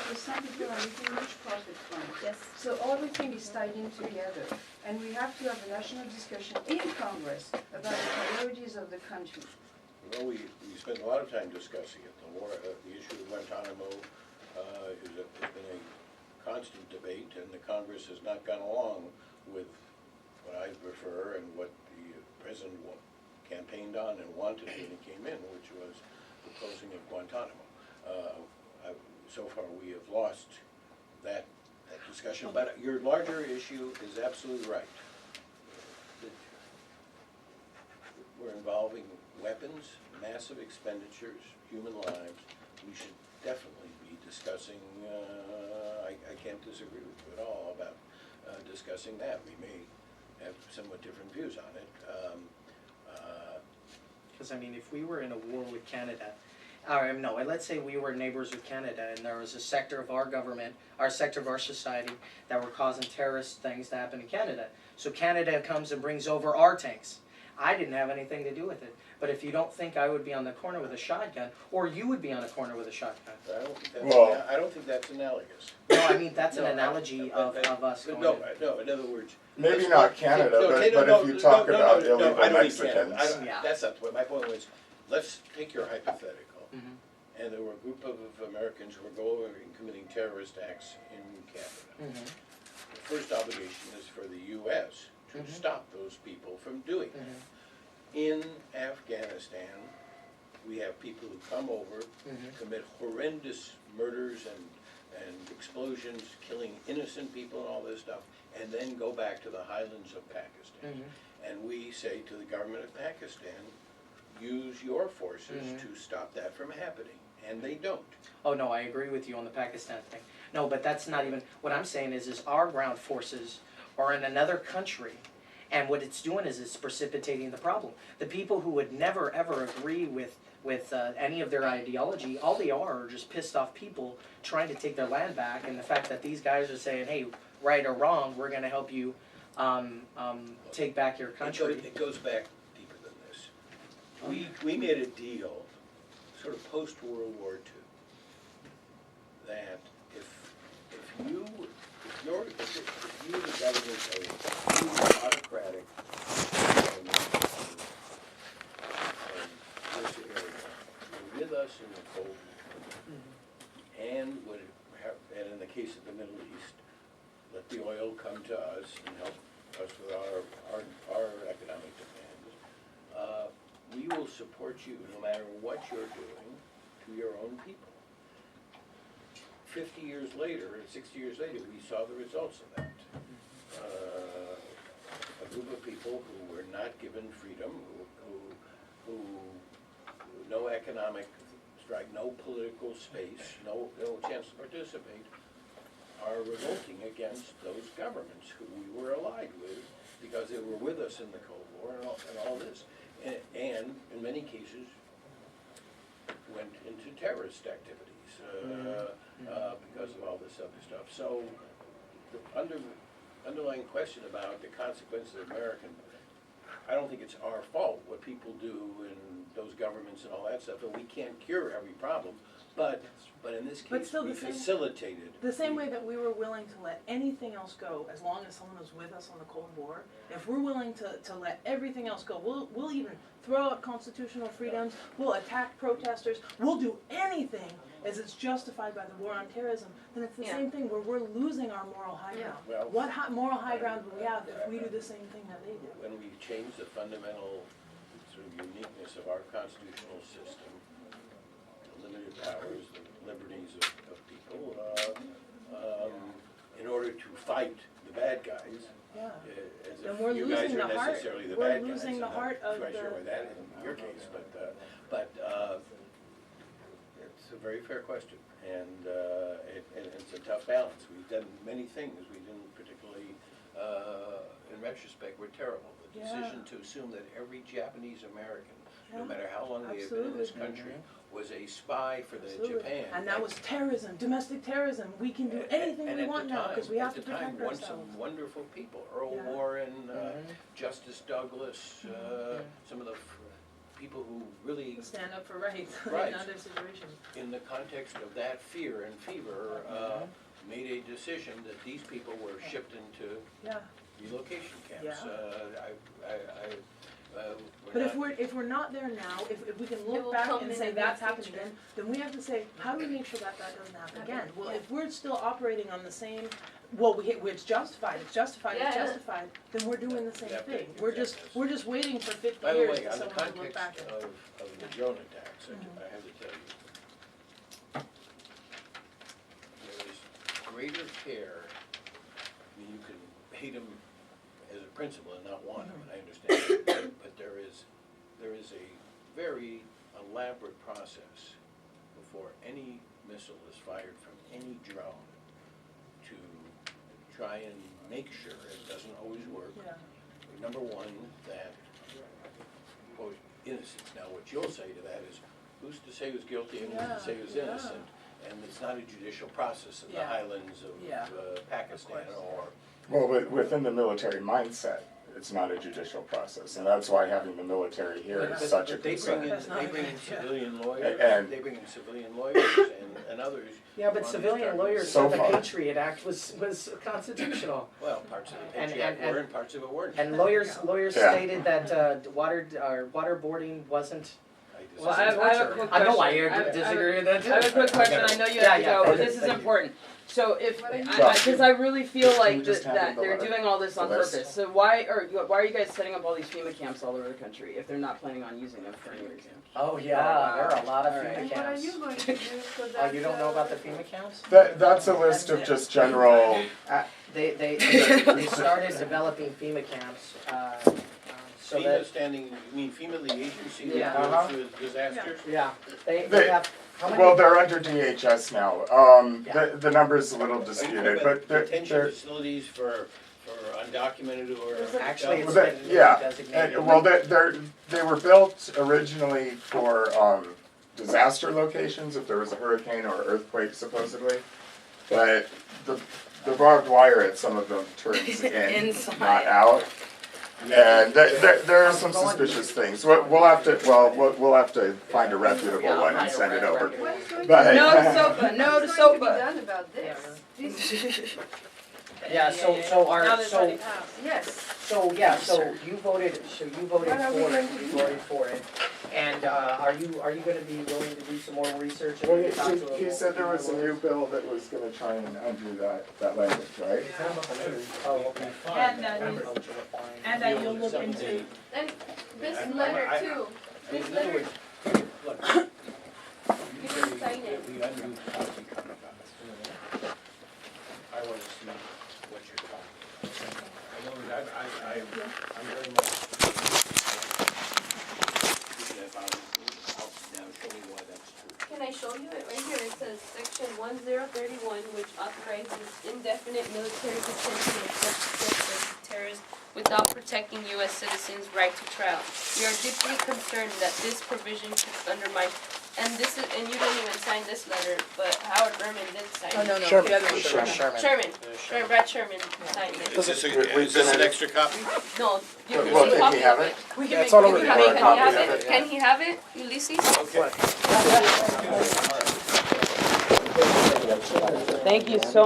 the Saint-Pétern Anti-Rich Profit Fund. Yes. So everything is tied in together, and we have to have a national discussion in Congress about the priorities of the country. Well, we spent a lot of time discussing it. The issue of Guantanamo has been a constant debate, and the Congress has not gone along with what I prefer and what the President campaigned on and wanted when he came in, which was the closing of Guantanamo. So far, we have lost that discussion, but your larger issue is absolutely right. We're involving weapons, massive expenditures, human lives. We should definitely be discussing, I can't disagree with you at all about discussing that. We may have somewhat different views on it. Because I mean, if we were in a war with Canada, or no, let's say we were neighbors with Canada and there was a sector of our government, our sector of our society that were causing terrorist things to happen in Canada. So Canada comes and brings over our tanks. I didn't have anything to do with it. But if you don't think I would be on the corner with a shotgun, or you would be on the corner with a shotgun. I don't think that's analogous. No, I mean, that's an analogy of us going No, in other words. Maybe not Canada, but if you talk about illegal Mexicans. Yeah. That's not the point. My point was, let's take your hypothetical. Mhm. And there were a group of Americans who were going and committing terrorist acts in Canada. Mhm. The first obligation is for the U.S. to stop those people from doing that. In Afghanistan, we have people who come over, commit horrendous murders and explosions, killing innocent people and all this stuff, and then go back to the highlands of Pakistan. And we say to the government of Pakistan, use your forces to stop that from happening. And they don't. Oh no, I agree with you on the Pakistan thing. No, but that's not even, what I'm saying is our ground forces are in another country, and what it's doing is it's precipitating the problem. The people who would never ever agree with any of their ideology, all they are just pissed off people trying to take their land back, and the fact that these guys are saying, hey, right or wrong, we're going to help you take back your country. It goes back deeper than this. We made a deal, sort of post-World War II, that if you, the government, a autocratic this area, were with us in the Cold War, and would have, and in the case of the Middle East, let the oil come to us and help us with our economic demands. We will support you no matter what you're doing to your own people. 50 years later, 60 years later, we saw the results of that. A group of people who were not given freedom, who no economic strike, no political space, no chance to participate, are revolting against those governments who we were allied with because they were with us in the Cold War and all this. And in many cases went into terrorist activities because of all this other stuff. So the underlying question about the consequences of American, I don't think it's our fault what people do in those governments and all that stuff, and we can't cure every problem. But in this case, still we facilitated. The same way that we were willing to let anything else go as long as someone was with us on the Cold War, if we're willing to let everything else go, we'll even throw out constitutional freedoms, we'll attack protesters, we'll do anything as it's justified by the war on terrorism, then it's the same thing where we're losing our moral high ground. Well, What moral high ground do we have if we do the same thing that they do? when we change the fundamental sort of uniqueness of our constitutional system, the limited powers, the liberties of people, in order to fight the bad guys, Yeah. as And if we're you guys losing are the heart. necessarily the We're bad guys. losing the I'm heart not of quite sure the- why that is in your case, but it's a very fair question, and it's a tough balance. We've done many things we didn't particularly, in retrospect, were terrible. The decision to assume that every Japanese American, no matter how long we have been in this country, was a spy for the Japan. And that was terrorism, domestic terrorism. We can do anything we want now because we have to protect won ourselves. some wonderful people, Earl Yeah. Warren, Justice Douglas, some of the people who really, Stand up for rights Right. in other situations. in the context of that fear and fever, made a decision that these people were shipped into Yeah. relocation camps. Yeah. We're But not- if we're not there now, if we can It look will back come and in say the that's near happened future. again, then we have to say, how do we make sure that that doesn't happen Okay, again? Well, yeah. if we're still operating on the same, well, it's justified, it's justified, it's Yeah. justified, then we're doing the same Yeah, thing. yeah, We're just, exactly. we're just waiting for 50 By the years way, for on the someone to look back context and. of the drone attacks, I have to tell you, there is greater care. I mean, you can hate them as a principle and not want them, and I understand that, but there is a very elaborate process before any missile is fired from any drone to try and make sure, it doesn't always work, Yeah. number one, that, quote, innocence. Now, what you'll say to that is, who's to say who's guilty and who's to say who's Yeah, yeah. innocent? And it's not a judicial process in the Yeah. highlands Yeah. of Pakistan Of course. or, Well, within the military mindset, it's not a judicial process, and that's why having the military here but is such a but they bring concern. in, That's not they bring in good, yeah. civilian lawyers, And- they bring in civilian lawyers and others. Yeah, but on civilian these lawyers So said the far. Patriot Act was constitutional. Well, parts of the And- Patriot Act and- were and parts of it weren't. And lawyers Yeah. stated that waterboarding wasn't I Well, I disagree. have a torture. quick I know why question. you I have- disagree with that too. I have a quick question, I know you have to go, okay, but this is thank you. important. So if, What are you because I really feel Can we like just that hand that him the they're letter? doing all this on The list? purpose. So why are you guys setting up all these FEMA camps all over the country if they're not planning on using them for any reason? Oh yeah, there are a lot of All right. FEMA And what are camps. you going to do for that? Oh, you don't know about the FEMA camps? That's a list of just general, They started developing FEMA camps, so FEMA that, standing, you mean FEMA the agency Yeah. that Uh-huh. deals with disasters? yeah, they They- have, how many? well, they're under DHS now. Yeah. The number's a little Are you talking disputed, about but they're, detention facilities for undocumented or? Actually, it's Well, been yeah, designated. and, well, they were built originally for, disaster locations, if there was a hurricane or earthquake supposedly. But the barbed wire at some of them turns in, Inside. not out. And there are some suspicious things. We'll have to find a reputable one and send it over. What is going to But- No to SOPA, no what to is going to be SOPA. done about this? This- Yeah, so Now our, that it's already so, passed. Yes, so, yeah, so you voted for What are we it, going to you do? voted for it. And, are you gonna be willing to do some more research? and Well, talk to he said there was a new bill that was gonna try and undo that language, right? Oh, okay. And you'll look into, And this I- letter I- too, In this other letter, words, look, you didn't sign it. we undo policy coming about. I want to see what you're talking about. In other words, I'm very much. I'll now show me why that's true. Can I show you it right here? It says section 1031, which authorizes indefinite military detention of such suspects as terrorists without protecting U.S. citizens' right to trial. We are deeply concerned that this provision could undermine, and you don't even sign this letter, but Howard Berman did sign Oh, it. no, no. Sherman. the other one. Sherman, Brad Sherman signed it. Is this an extra copy? No, you can Well, make can copy he have of it? We can Yeah, make, it's on we over can there. make, can he Copy have of it? it, yeah. Can he have it, Ulysses? Okay. Thank you so